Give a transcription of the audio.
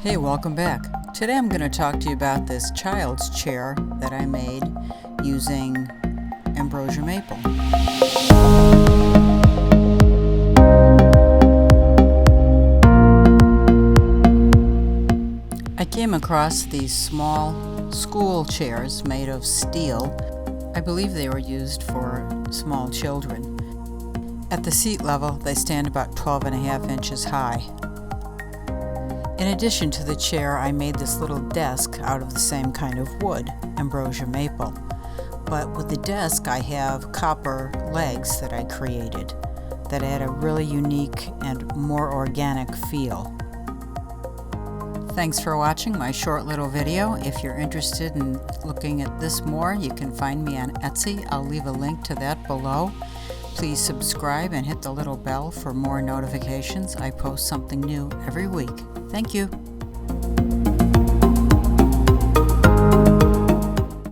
Hey, welcome back. Today I'm going to talk to you about this child's chair that I made using Ambrosia Maple. I came across these small school chairs made of steel. I believe they were used for small children. At the seat level, they stand about 12.5 inches high. In addition to the chair, I made this little desk out of the same kind of wood, Ambrosia Maple. But with the desk, I have copper legs that I created that add a really unique and more organic feel. Thanks for watching my short little video. If you're interested in looking at this more, you can find me on Etsy. I'll leave a link to that below. Please subscribe and hit the little bell for more notifications. I post something new every week. Thank you.